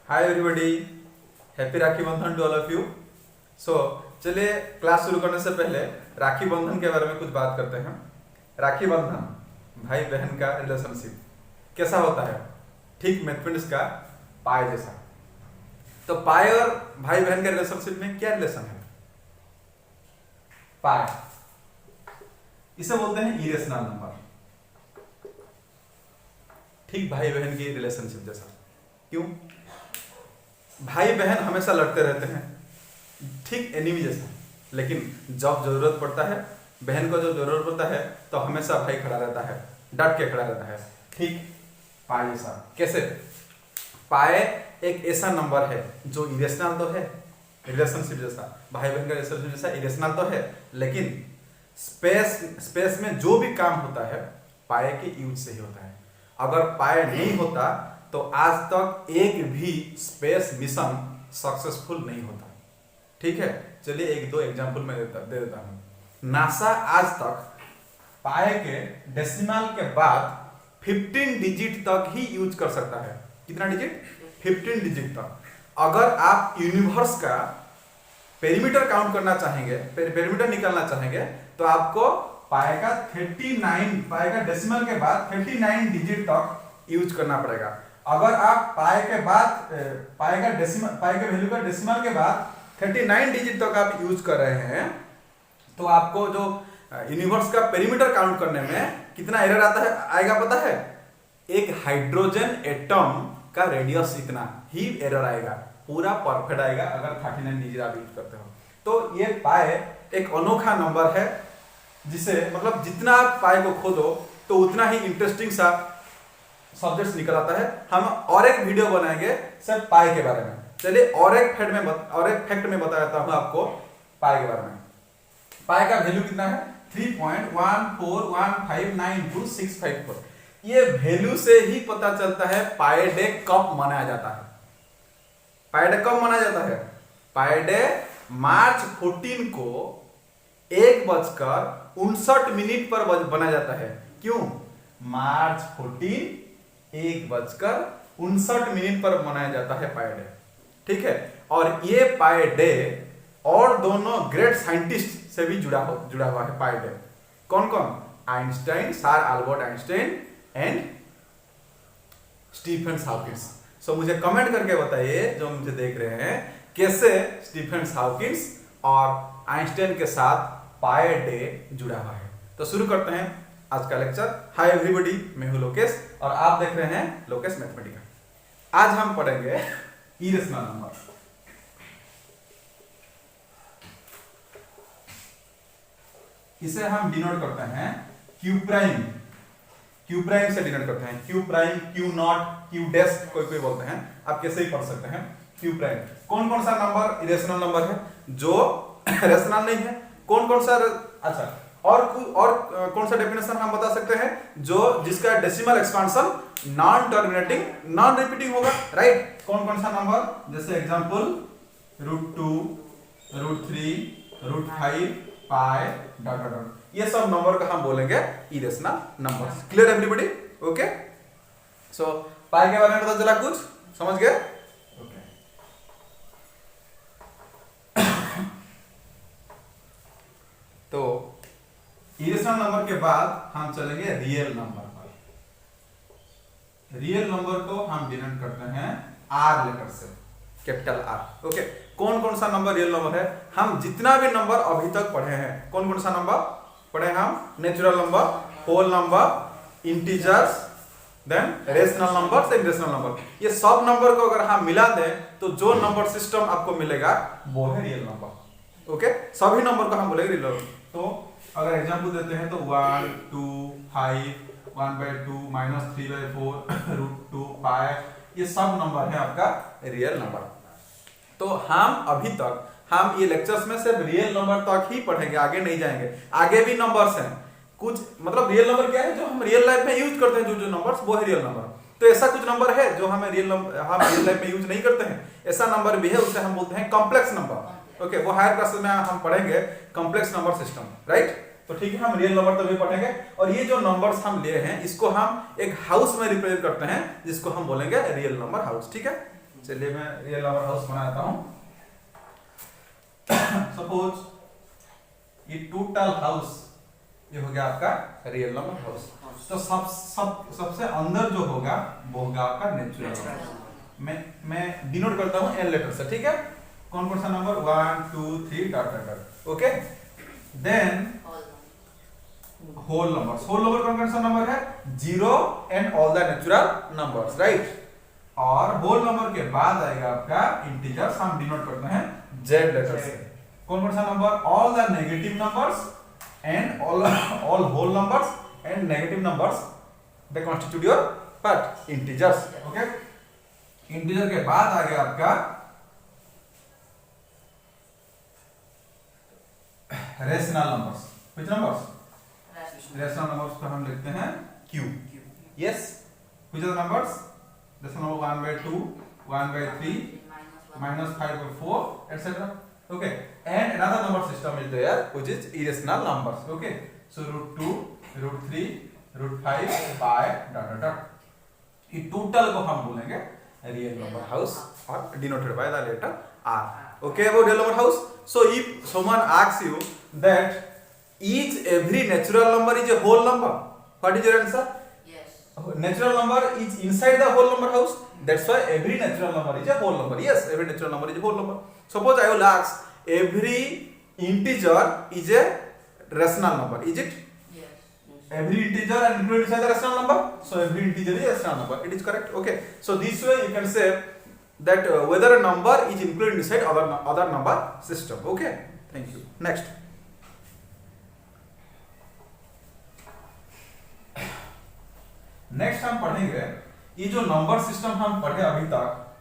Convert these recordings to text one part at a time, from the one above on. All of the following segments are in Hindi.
हाय एवरीबॉडी, हैप्पी राखी बंधन टू ऑल ऑफ यू। सो चलिए क्लास शुरू करने से पहले राखी बंधन के बारे में कुछ बात करते हैं। राखी बंधन भाई बहन का रिलेशनशिप कैसा होता है, ठीक मैथमेटिक्स का पाई जैसा। तो पाई और भाई बहन के रिलेशनशिप में क्या रिलेशन है? पाई इसे बोलते हैं इरेशनल नंबर, ठीक भाई बहन की रिलेशनशिप जैसा। क्यों? भाई बहन हमेशा लड़ते रहते हैं, ठीक एनिमी जैसा, लेकिन जब जरूरत पड़ता है बहन को, जब जरूरत पड़ता है तो हमेशा भाई खड़ा रहता है, डट के खड़ा रहता है, ठीक पाई जैसा। कैसे? पाई एक ऐसा नंबर है जो इरेशनल तो है, रिलेशनशिप जैसा, भाई बहन का रिलेशनशिप जैसा इरेशनल तो है, लेकिन स्पेस में जो भी काम होता है पाई के यूज से ही होता है। अगर पाई नहीं होता तो आज तक एक भी स्पेस मिशन सक्सेसफुल नहीं होता। ठीक है, चलिए एक दो एग्जांपल मैं दे देता हूं। नासा आज तक पाई के डेसिमल के बाद 15 डिजिट तक ही यूज कर सकता है। कितना डिजिट? 15 डिजिट तक। अगर आप यूनिवर्स का पेरीमीटर काउंट करना चाहेंगे, पेरीमीटर निकालना चाहेंगे, तो आपको पाई का 39, पाई का डेसिमल के बाद 39 डिजिट तक यूज करना पड़ेगा। अगर आप पाई के बाद पाई का डेसिमल, पाई के वैल्यू का डेसिमल के बाद 39 डिजिट तक आप यूज कर रहे हैं, तो आपको जो यूनिवर्स का पेरीमीटर काउंट करने में कितना एरर आता है आएगा पता है? एक हाइड्रोजन एटम का रेडियस इतना ही एरर आएगा, पूरा परफेक्ट आएगा अगर 39 डिजिट आप यूज करते हो। तो ये पाई एक अनोखा नंबर है, जिसे मतलब जितना आप पाई को खोदो तो उतना ही इंटरेस्टिंग सा सब्जेक्ट्स निकल आता है। हम और एक वीडियो बनाएंगे सिर्फ पाई के बारे में। चलिए और एक फैक्ट में बता देता हूं आपको पाई के बारे में। पाई का वैल्यू कितना है? 3.141592654। ये वैल्यू से ही पता चलता है पाई डे कब मनाया जाता है। पाई डे कब मनाया जाता है? पाई डे मार्च 14 को 1:59 पर बनाया जाता है। क्यों? मार्च 14 1:59 पर मनाया जाता है पाई डे। ठीक है, और ये पाई डे और दोनों ग्रेट साइंटिस्ट से भी जुड़ा हुआ है पाई डे। कौन कौन? Einstein, sir Albert Einstein and Stephen Hawking. So मुझे कमेंट करके बताइए जो मुझे देख रहे हैं, कैसे स्टीफन हॉकिंस और आइंस्टाइन के साथ पाई डे जुड़ा हुआ है। तो शुरू करते हैं आज का लेक्चर। हाय एवरीबॉडी, मैं हूं लोकेश और आप देख रहे हैं लोकेश मैथमेटिक्स। आज हम पढ़ेंगे इरेशनल नंबर। इसे हम डिनोट करते हैं क्यू प्राइम। क्यू प्राइम से डिनोट करते हैं, Q prime, Q not, Q dash, कोई कोई बोलते हैं, आप कैसे ही पढ़ सकते हैं। क्यू प्राइम कौन कौन सा नंबर इरेशनल नंबर है जो रेशनल नहीं है? कौन कौन सा? अच्छा, और कौन सा डेफिनेशन हम बता सकते हैं जो जिसका decimal expansion non terminating, non repeating होगा, राइट? कौन कौन सा नंबर? जैसे example √2, √3, √5, pi dot dot dot, ये सब नंबर का हम बोलेंगे irrational numbers. Clear everybody? Okay, so pi के बारे में पता चला, कुछ समझ गए? ओके, तो इरेशनल नंबर के बाद हम चलेंगे रियल नंबर पर। रियल नंबर को हम डिनोट करते हैं आर लेटर से, कैपिटल आर। ओके, कौन कौन सा नंबर रियल नंबर है? हम जितना भी नंबर अभी तक पढ़े हैं, कौन कौन सा नंबर पढ़े हम? Natural number, whole number, integers, then rational number, irrational number. ये सब नंबर को अगर हम मिला दें तो जो नंबर सिस्टम आपको मिलेगा वो है रियल नंबर। ओके, सभी नंबर को हम बोलेंगे रियल नंबर। तो अगर एग्जांपल देते हैं तो 1, 2, 5, 1/2, -3/4, √2, पाई, ये सब नंबर है आपका रियल नंबर। तो हम अभी तक हम ये लेक्चर्स में सिर्फ रियल नंबर तक ही पढ़ेंगे, आगे नहीं जाएंगे। आगे भी नंबर्स हैं कुछ, मतलब रियल नंबर क्या है? जो हम रियल लाइफ में यूज करते हैं, जो नंबर्स, वो है रियल नंबर। तो ऐसा कुछ नंबर है जो हमें रियल लाइफ में यूज नहीं करते हैं, ऐसा नंबर भी है, उसे हम बोलते हैं कॉम्प्लेक्स नंबर। ओके, वो हायर क्लासेस में हम पढ़ेंगे कॉम्प्लेक्स नंबर सिस्टम, राइट? तो ठीक है, हम रियल नंबर तभी पढ़ेंगे। और ये जो नंबर्स हम ले हैं इसको हम एक हाउस में रिप्रेजेंट करते हैं, जिसको हम बोलेंगे रियल नंबर हाउस। ठीक है, चलिए मैं रियल नंबर हाउस बनाता हूं। सपोज ये टोटल हाउस ये हो गया आपका रियल नंबर हाउस। तो सबसे अंदर जो होगा वो होगा आपका नेचुरल नंबर। मैं डिनोट करता हूं एन लेटर से, ठीक है। कौन कौन सा number 1 2 3 dot dot dot, okay. Then whole numbers कौन कौन सा नंबर है 0 and all the natural numbers, right. और होल नंबर के बाद आएगा आपका इंटीजर्स, हम डिनोट करते हैं जेड लेटर से। कौन कौन सा number all the negative numbers and all whole numbers and negative numbers they constitute your part integers, okay. Integer के बाद आ गया आपका rational numbers. which numbers? Rational numbers को हम लिखते हैं q, yes। which are the numbers? Rational number 1/2 1/3 -5/4 etc, okay। and another number system is there which is irrational numbers, okay। so √2 √3 √5 by dot dot dot। ये टोटल को हम बोलेंगे रियल नंबर हाउस और denoted by the letter r, okay। about real number house, so if someone asks you that each every natural number is a whole number, what is your answer? Yes, natural number is inside the whole number house, that's why every natural number is a whole number, yes, every natural number is a whole number। suppose I will ask every integer is a rational number, is it? yes, Every integer and included inside the rational number, so every integer is a rational number, it is correct, okay। so this way you can say that whether a number is included inside other number system, okay। thank you, next। Next हम पढ़ेंगे ये जो नंबर सिस्टम हम पढ़े अभी तक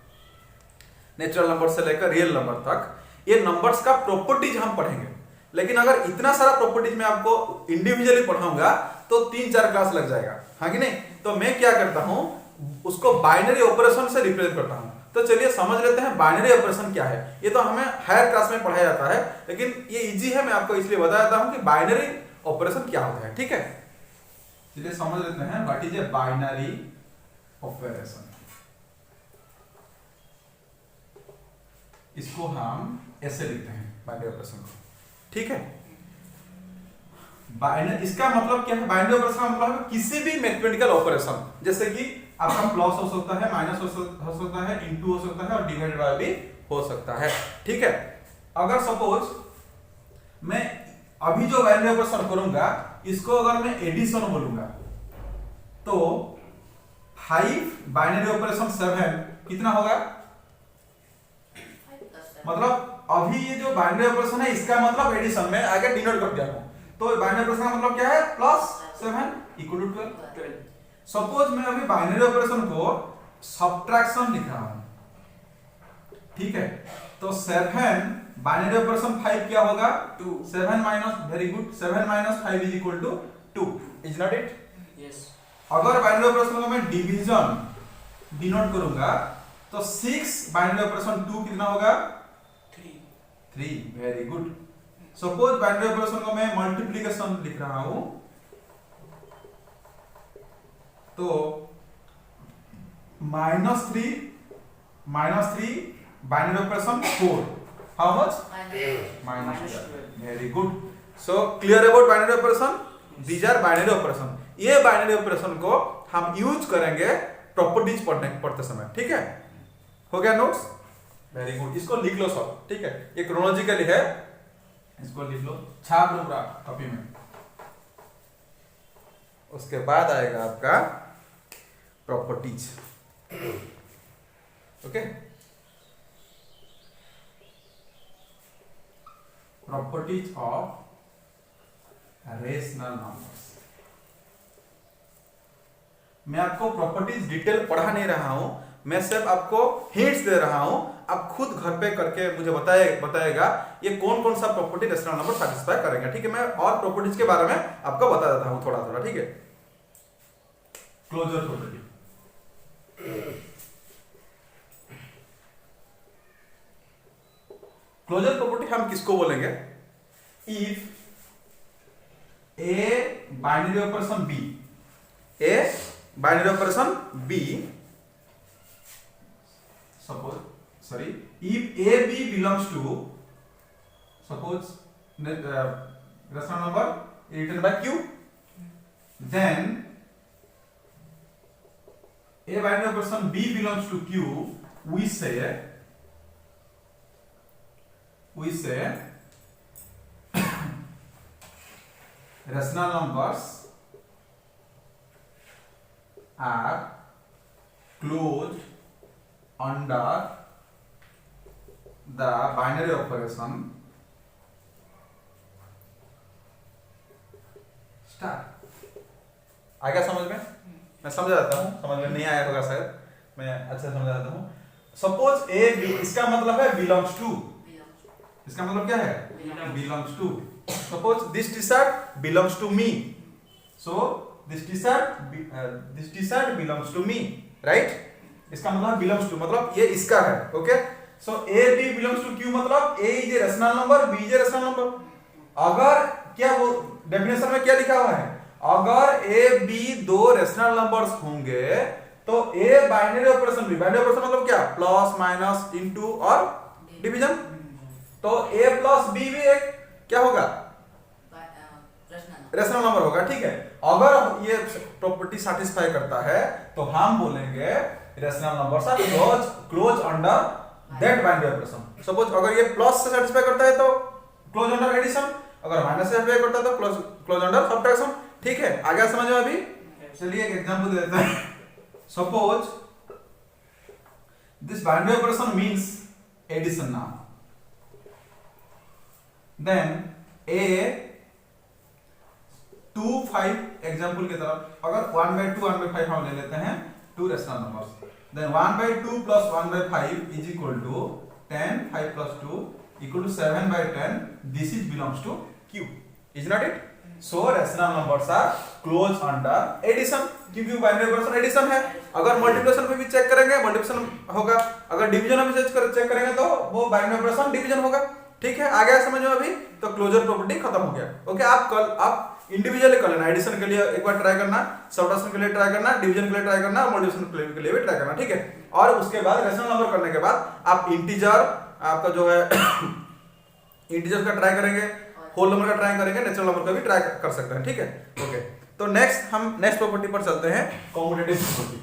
नेचुरल नंबर से लेकर रियल नंबर तक, ये नंबर्स का प्रॉपर्टीज हम पढ़ेंगे। लेकिन अगर इतना सारा प्रॉपर्टीज मैं आपको इंडिविजुअली पढ़ाऊंगा तो 3-4 क्लास लग जाएगा, हाँ कि नहीं। तो मैं क्या करता हूं उसको बाइनरी ऑपरेशन से रिप्रेजेंट करता हूं। तो चलिए समझ लेते हैं बाइनरी ऑपरेशन क्या है। ये तो हमें हायर क्लास में पढ़ाया जाता है, लेकिन ये इजी है, मैं आपको इसलिए बता देता हूं कि बाइनरी ऑपरेशन क्या होता है, ठीक है। चलिए समझ लेते हैं what is a binary operation. इसको हम ऐसे लिखते हैं बाइनरी ऑपरेशन को, ठीक है। बाइनरी इसका मतलब क्या है? बाइनरी ऑपरेशन का मतलब है किसी भी मैथमेटिकल ऑपरेशन, जैसे कि आपका प्लस हो सकता है, माइनस हो सकता है, इनटू हो सकता है और डिवाइड बाय भी हो सकता है, ठीक है। अगर सपोज मैं अभी जो बाइनरी ऑपरेशन करूंगा इसको अगर मैं एडिशन बोलूंगा तो 5 बाइनरी ऑपरेशन 7 कितना होगा? मतलब अभी ये जो बाइनरी ऑपरेशन है इसका मतलब एडिशन में आगे डिनोट कर दिया हूं। तो बाइनरी ऑपरेशन का मतलब क्या है? +7 = 12। सपोज मैं अभी बाइनरी ऑपरेशन को सब्ट्रैक्शन लिख रहा हूं, ठीक है। तो 7 बाइनरी ऑपरेशन 5 क्या होगा? 2। 7 minus, very good, 7 - 5 = 2, is not it? yes, अगर बाइनरी ऑपरेशन को मैं डिवीजन डिनोट करूंगा तो 6 बाइनरी ऑपरेशन 2 कितना होगा? 3, very good. Suppose binary operation को मैं मल्टीप्लिकेशन लिख रहा हूं तो -3 binary operation 4, how much? -12, very good. So clear about binary operation, these are binary operation. ये बाइनरी ऑपरेशन को हम यूज करेंगे प्रॉपर्टीज पढ़ते समय, ठीक है। हो गया नोट्स? वेरी गुड, इसको लिख लो सब, ठीक है। ये क्रोनोलॉजिकली है, इसको लिख लो, छाप लो पूरा कॉपी में। उसके बाद आएगा आपका properties, okay. Properties of rational numbers. मैं आपको प्रॉपर्टीज डिटेल पढ़ा नहीं रहा हूं, मैं सिर्फ आपको हिंट्स दे रहा हूं। आप खुद घर पे करके मुझे बताएगा ये कौन कौन सा प्रॉपर्टी रेशनल नंबर सैटिस्फाई करेंगे, ठीक है। मैं और प्रॉपर्टीज के बारे में आपको बता देता हूं थोड़ा थोड़ा, ठीक है। क्लोजर प्रॉपर्टी, क्लोजर प्रॉपर्टी हम किसको बोलेंगे? If a binary operation b, a binary operation b if AB belongs to, suppose rational number written by Q, then a binary operation B belongs to Q, we say rational numbers are closed under the binary operation star. आ गया समझ में? मैं समझा देता हूँ, समझ में नहीं आया होगा शायद, मैं अच्छे से समझा देता हूँ। सपोज ए बी, इसका मतलब है बिलोंग्स टू, इसका मतलब क्या है? Belongs to. Suppose this T shirt belongs to me, so this T shirt belongs to me, right? इसका मतलब बिलोंग्स टू मतलब ये इसका है, okay? So A B belongs to Q मतलब A is a rational number, B is a rational number. अगर क्या वो डेफिनेशन में क्या लिखा हुआ है? अगर ए बी दो रैशनल नंबर्स होंगे तो a binary operation b, binary operation मतलब क्या? प्लस माइनस इनटू और डिवीजन। तो ए प्लस बी भी एक क्या होगा? रैशनल नंबर होगा, ठीक है? अगर ये प्रॉपर्टी सैटिस्फाई करता है तो हम बोलेंगे rational numbers are close under that binary operation. Suppose अगर ये प्लस से सैटिस्फाई करता है तो क्लोज अंडर एडिशन, अगर माइनस से सैटिस्फाई करता है तो क्लोज अंडर सब्ट्रैक्शन, ठीक है? आ गया समझ में अभी? चलिए एक एग्जांपल दे देते हैं। Suppose this binary operation means addition now, then a 2 5 example की तरफ अगर 1/2 1/5 हम ले लेते हैं two rational numbers, then 1/2 plus 1/5 is equal to 10, 5 plus 2 equal to 7/10. This is belongs to Q, is not it? So rational numbers are close under addition, क्योंकि बाइनरी ऑपरेशन एडिशन है। अगर मल्टीप्लिकेशन में भी चेक करेंगे मल्टीप्लिकेशन होगा, अगर डिवीजन में भी चेक करेंगे तो वो बाइनरी ऑपरेशन डिवीजन होगा, ठीक है? आ गया समझ में अभी? तो क्लोजर प्रॉपर्टी खत्म हो गया, ओके? आप इंडिविजुअली कर लेना, एडिशन के लिए एक बार ट्राई करना, सब्ट्रैक्शन के लिए ट्राई करना, डिवीजन के लिए ट्राई करना, मल्टीप्लिकेशन के लिए भी ट्राई करना, ठीक है? और उसके बाद रैशनल नंबर करने के बाद आप इंटीजर आपका जो है इंटीजर का ट्राई करेंगे, होल नंबर का ट्राई करेंगे, नेचुरल नंबर का भी ट्राई कर सकते हैं, ठीक है? ओके, तो हम नेक्स्ट प्रॉपर्टी पर चलते हैं, कॉम्यूटेटिव प्रॉपर्टी।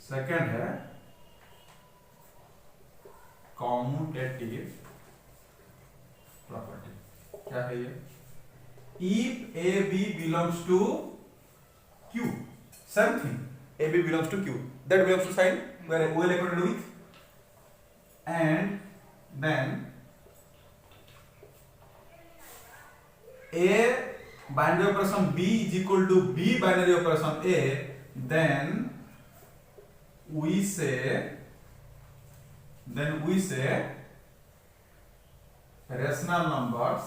सेकंड है कॉम्यूटेटिव प्रॉपर्टी। क्या है ये? If a B belongs to q, same thing, a B belongs to q, that belongs to sign where o equal to with, and then a binary operation b is equal to b binary operation a, then we say rational numbers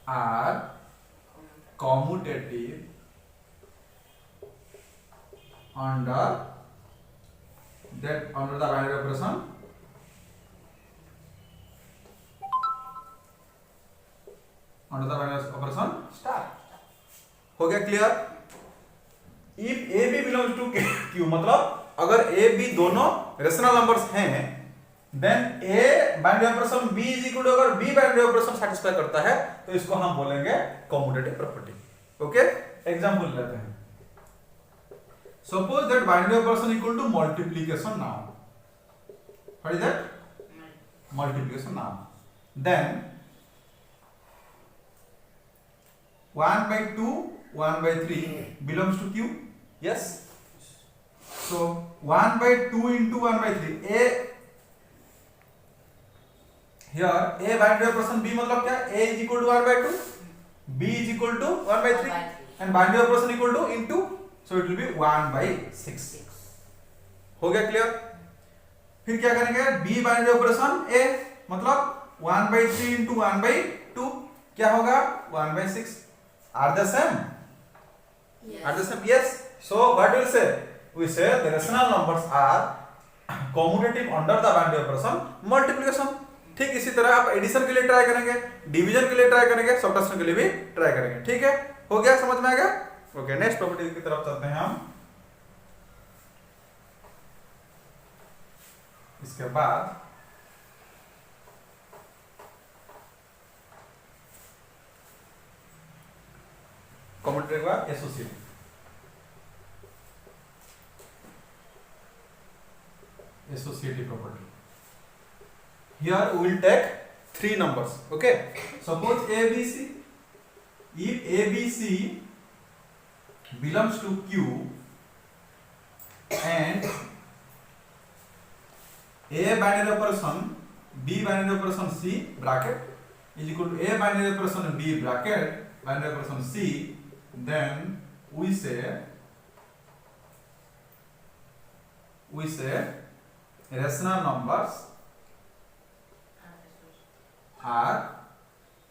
are commutative under the binary operation star. हो गया clear? If a B belongs to Q मतलब अगर ए बी दोनों रेशनल नंबर्स हैं, then a binary operation b is equal to, अगर बी बाइनरी ऑपरेशन सैटिस्फाई करता है तो इसको हम बोलेंगे कॉम्यूटेटिव प्रॉपर्टी, ओके? एग्जांपल लेते हैं। Suppose that binary operation equal to multiplication now, what is that? Multiplication now, then 1/2 1/3 belongs to Q, yes? So 1/2 into 1/3, a here a binary operation b मतलब क्या? a is equal to 1/2, b is equal to 1/3 and binary operation equal to into, so it will be 1/6। हो गया क्लियर? फिर क्या करेंगे? b binary operation a मतलब 1/3 into 1/2 क्या होगा? 1/6। Are the same? Yes. Are the same? Yes. So what will say? We say the rational numbers are commutative under the binary operation multiplication. ठीक इसी तरह आप एडिशन के लिए ट्राई करेंगे, डिवीजन के लिए ट्राई करेंगे, सब्ट्रैक्शन के लिए भी ट्राई करेंगे। ठीक है, हो गया, समझ में आ गया? ओके, नेक्स्ट प्रॉपर्टी की तरफ चलते हैं हम। इसके बाद कॉमेंट्री के बाद associative. Associative property. Here we will take 3 numbers. Okay. Suppose ABC. If ABC belongs to Q and A binary operation, B binary operation C bracket is equal to A binary operation B bracket binary operation C, then we say rational numbers are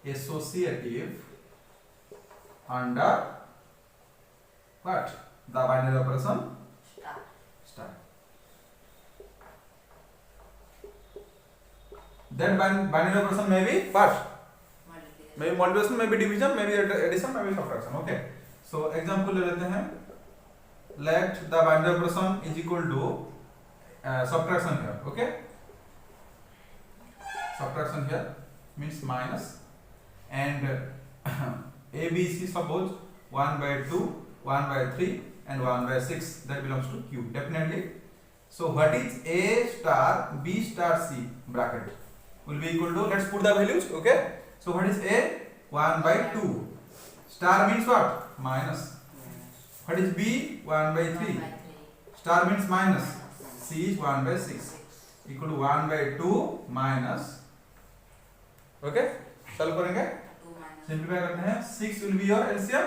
associative under what? The binary operation star. Then binary operation may be what? Maybe multiplication, maybe division, maybe addition, maybe subtraction. Okay. So example ले लेते हैं. Let the binary operation is equal to subtraction here. Okay. Subtraction here means minus, and ABC suppose 1 by 2, 1 by 3 and 1 by 6, that belongs to Q definitely. So what is A star B star C bracket will be equal to, let's put the values. Okay. So what is A? 1 by 2. Star means what? Minus. What is B? 1 by 3. Star means minus. C is 1 by 6 equal to 1 by 2 minus. Okay. Solve करेंगे, सिंप्लीफाई करते हैं. 6 will be your LCM.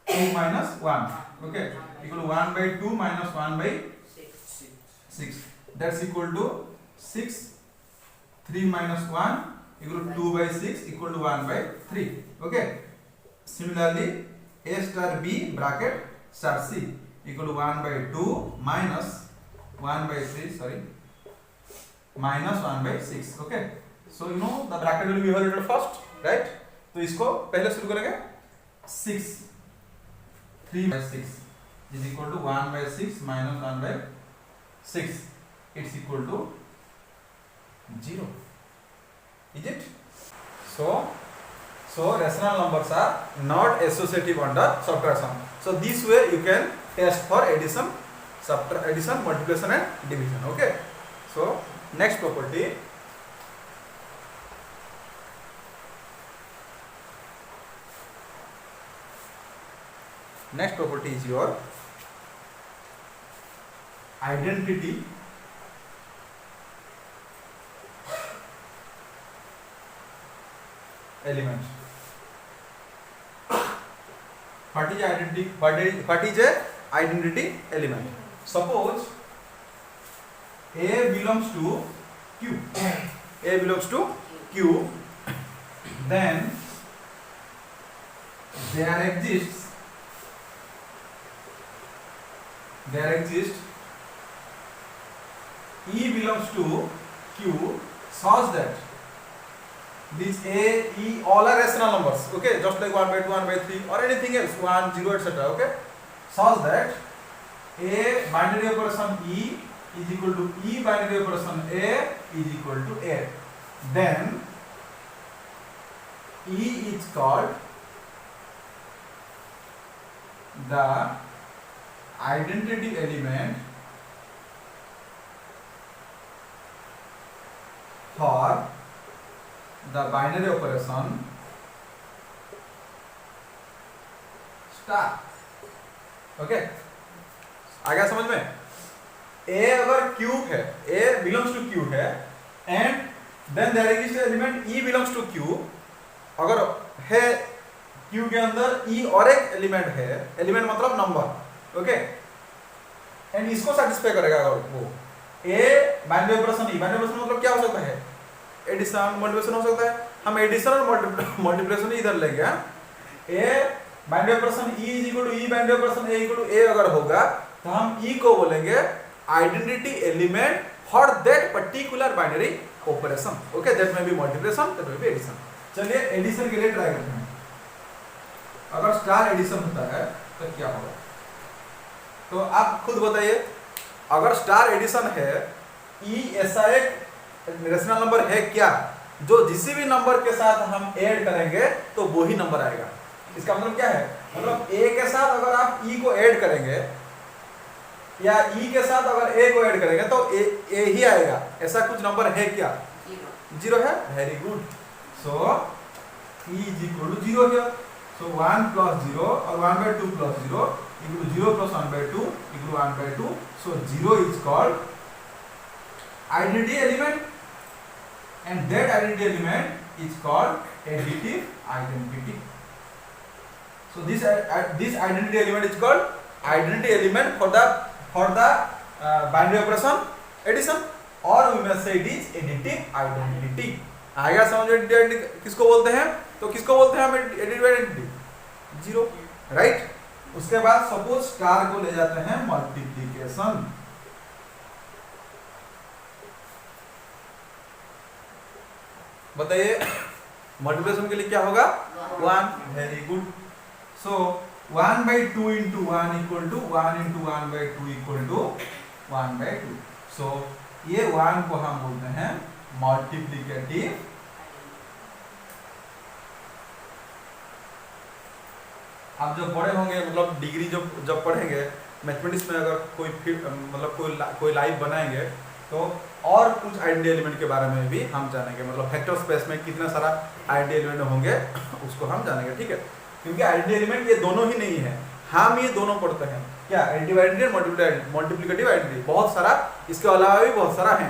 2 minus 1. Okay. Equal to 1 by 2 minus 1 by 6. That's equal to 6. 3 minus 1 equal to 2 by 6 equal to 1 by 3. Okay. Similarly, A star B bracket star C equal to 1 by 2 minus 1 by 3, sorry, minus 1 by 6. Okay. So you know the bracket will be evaluated first, right? तो इसको पहले शुरू करेंगे. 6 3 by 6 is equal to 1 by 6 minus 1 by 6. It's equal to 0. Is it? So rational numbers are not associative under subtraction. So this way you can test for addition, addition, multiplication and division. Okay. So next property. Next property is your identity element. What is identity? What is a identity element? Suppose A belongs to Q. A belongs to Q. Then there exists E belongs to Q such that these A, E all are rational numbers. Okay, just like 1 by 2, 1 by 3 or anything else, 1, 0, etc. Okay, such that A binary operation E is equal to E binary operation A is equal to A. Then E is called the identity element for the binary operation star. Okay, आ गया समझ में? A अगर Q है, A belongs to Q है, and then there is element E belongs to Q. अगर है Q के अंदर E और एक एलिमेंट है, एलिमेंट मतलब नंबर. ओके, एंड इसको सेटिस्फाई करेगा अगर वो A binary operation E. Binary operation मतलब क्या हो सकता है? एडिशन, मल्टीप्लिकेशन हो सकता है. हम एडिशन और मल्टीप्लिकेशन इधर लेंगे. A binary operation E is equal to E binary operation A equal to A अगर होगा तो हम E को बोलेंगे identity element for that particular binary operation. Okay, that में बी मल्टीप्लिकेशन, दैट में बी एडिशन। चलिए एडिशन के लिए ट्राई करते हैं। अगर स्टार एडिशन होता है तो क्या होगा, तो आप खुद बताइए। अगर स्टार एडिशन है, ई ऐसा एक रेशनल नंबर है क्या जो जिस भी नंबर के साथ हम ऐड करेंगे तो वो ही नंबर आएगा। इसका मतलब क्या है, मतलब ए के साथ अगर आप ई को ऐड करेंगे या ई के साथ अगर ए को ऐड करेंगे तो ए ही आएगा। ऐसा कुछ नंबर है क्या? जीरो है। Very good. So e is equal to zero here. So 1 plus 0 और 1/2 plus 0 equal to 0 plus 1/2 equal to 1/2। So 0 is called identity element and that identity element is called additive identity. So this identity element is called identity element for the binary operation addition, or we may say it is additive identity. आएगा समझ में? additive identity किसको बोलते हैं? तो किसको बोलते हैं हम additive identity? Zero, right. उसके बाद सपोज स्टार को ले जाते हैं मल्टीप्लीकेशन। बताइए मल्टीप्लिकेशन के लिए क्या होगा? 1। Very good. So 1/2 into 1 equal to 1 into 1/2 equal to 1/2। So ये 1 को हम बोलते हैं मल्टीप्लिकेटिव। आप जब बड़े होंगे, मतलब डिग्री जब पढ़ेंगे मैथमेटिक्स में, अगर कोई लाइव बनाएंगे तो और कुछ आइडेंटिटी एलिमेंट के बारे में भी हम जानेंगे। मतलब वेक्टर स्पेस में कितना सारा आइडेंटिटी एलिमेंट होंगे उसको हम जानेंगे, ठीक है। क्योंकि आइडेंटिटी एलिमेंट ये दोनों ही नहीं है, हम ये दोनों पढ़ते हैं। क्या? एडिटिव आइडेंटिटी और मल्टीप्लिकेटिव आइडेंटिटी। बहुत सारा इसके अलावा भी बहुत सारा है।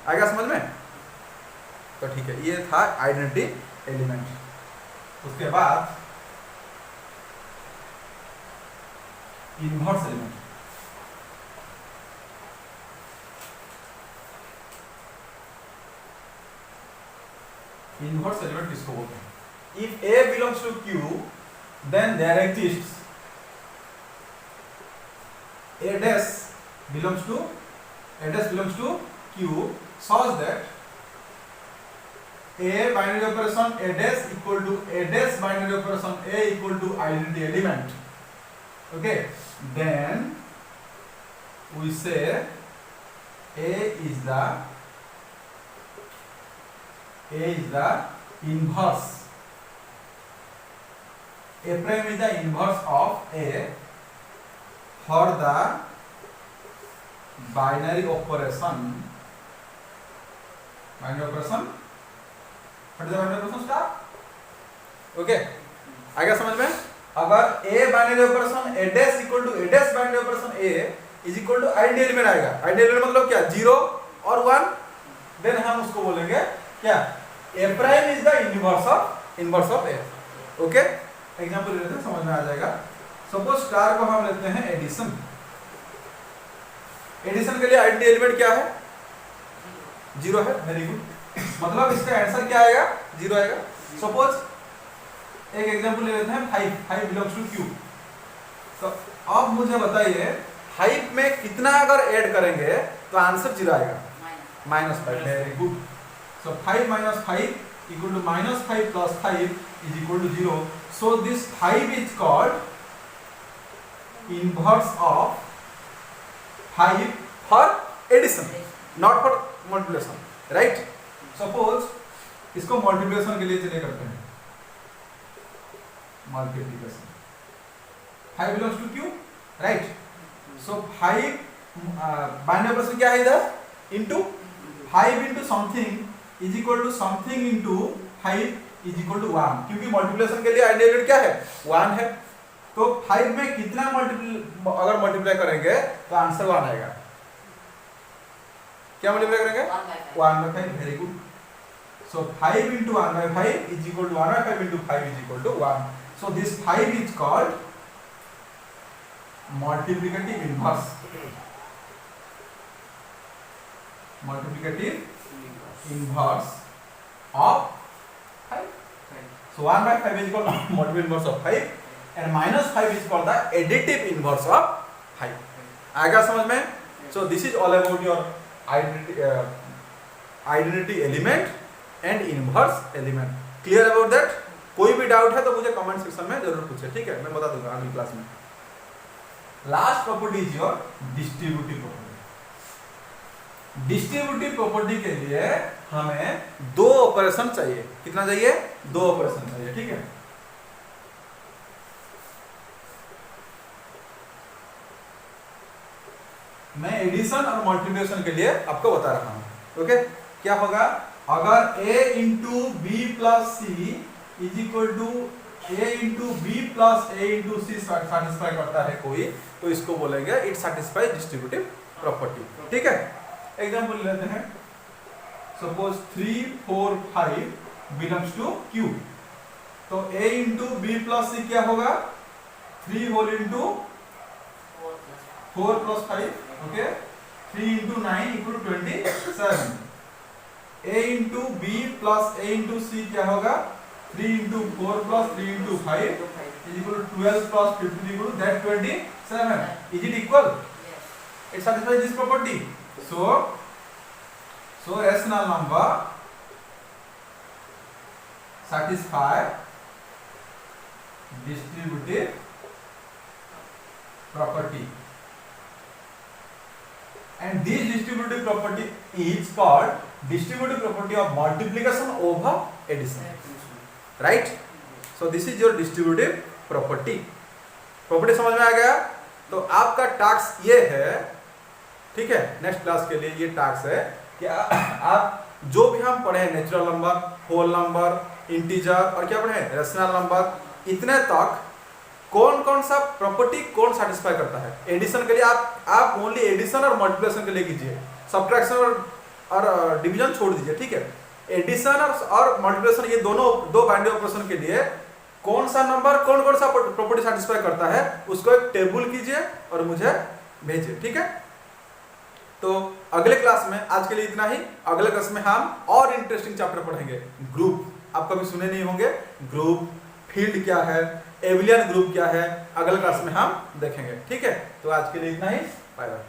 आएगा समझ में? तो ठीक है, ये था आइडेंटिटी एलिमेंट। उसके बाद इनवर्स एलिमेंट। इनवर्स एलिमेंट किसको बोलते हैं? If A belongs to Q, then there exists A dash belongs to Q such that A binary operation A dash equal to A dash binary operation A equal to identity element. Okay, then we say A is the inverse. A prime is the inverse of A for the binary operation. Binary operation. What is the binary operation star? Okay. आएगा समझ में? अगर A binary operation A dash equal to A dash binary operation A is equal to identity element आएगा। identity element मतलब क्या? 0 और 1। देन हम उसको बोलेंगे क्या? A prime is the inverse of A. Okay, example लेते हैं, समझ में आ जाएगा। सपोज स्टार को हम लेते हैं एडिशन। एडिशन के लिए आइडेंटिटी एलिमेंट क्या है? 0 है। Very good. मतलब इसका आंसर क्या आएगा? 0 आएगा। सपोज एक एग्जांपल ले लेते हैं, 5 बिलोंग्स टू Q। तो अब मुझे बताइए 5 में कितना अगर ऐड करेंगे तो आंसर 0 आएगा? -5। Very good. So 5 minus 5 equal to -5 plus 5 is equal to 0. So this 5 is called inverse of 5 for addition, not for multiplication, right? Suppose इसको multiplication के लिए चलिए करते हैं। Multiplication 5 belongs to Q, right? So 5 binary operation क्या है इधर? Into 5 into something is equal to something into 5 is equal to 1। क्योंकि मल्टीप्लिकेशन के लिए आइडेंटिटी एलिमेंट क्या है? 1 है। तो 5 में कितना अगर मल्टीप्लाई करेंगे तो आंसर 1 आएगा। क्या मल्टीप्लाई करेंगे? 1/5। Very good. So 5 into 1/5 is equal to 1/5 into 5 is equal to 1। So this 5 is called multiplicative inverse. Multiplicative inverse of 5. So 1/5 is called multiple inverse of 5 and -5 is called the additive inverse of 5. आएगा समझ में? So this is all about your identity element and inverse element. Clear about that? कोई भी डाउट है तो मुझे कमेंट सेक्शन में जरूर पूछे, ठीक है, मैं बता दूंगा अगली क्लास में। Last property is your distributive property. Distributive property के लिए हमें दो ऑपरेशन चाहिए। कितना चाहिए? दो ऑपरेशन चाहिए, ठीक है। मैं एडिशन और मल्टीप्लिकेशन के लिए आपको बता रहा हूं। ओके, क्या होगा? अगर a into B plus c is equal to a into B plus a into c satisfy करता है कोई, तो इसको बोलेंगे इट सैटिस्फाई डिस्ट्रीब्यूटिव प्रॉपर्टी, ठीक है। एग्जांपल लेते हैं, सपोज 3 4 5 बिलोंग्स टू Q, तो a into B plus C क्या होगा? 3 whole into 4 plus 5, okay, 3 into 9 equal to 27। a into B plus a into C क्या होगा? 3 into 4 plus 3 into 5 is equal to 12 plus 15 equal to that 27। Is it equal? It satisfies this property. So rational number satisfy distributive property, and this distributive property is called distributive property of multiplication over addition, right? So this is your distributive property. Property समझ में आ गया? तो आपका टास्क ये है, ठीक है, नेक्स्ट क्लास के लिए ये टास्क है कि आप जो भी हम पढ़े हैं, natural number, whole number, integer और क्या पढ़े, रेशनल नंबर, इतने तक कौन कौन सा प्रॉपर्टी कौन सेटिस्फाई करता है। एडिशन के लिए आप ओनली एडिशन और मल्टीप्लिकेशन के लिए कीजिए, सब्ट्रैक्शन और डिवीजन छोड़ दीजिए, ठीक है। एडिशन और मल्टीप्लिकेशन ये दोनों दो बाइनरी ऑपरेशन के लिए कौन सा नंबर कौन कौन सा प्रॉपर्टी सेटिस्फाई करता है उसको एक टेबल कीजिए और मुझे भेजिए, ठीक है। तो अगले क्लास में, आज के लिए इतना ही, अगले क्लास में हम और इंटरेस्टिंग चैप्टर पढ़ेंगे। ग्रुप आप कभी सुने नहीं होंगे, ग्रुप, फील्ड क्या है, एबिलियन ग्रुप क्या है, अगले क्लास में हम देखेंगे, ठीक है। तो आज के लिए इतना ही, बाय बाय।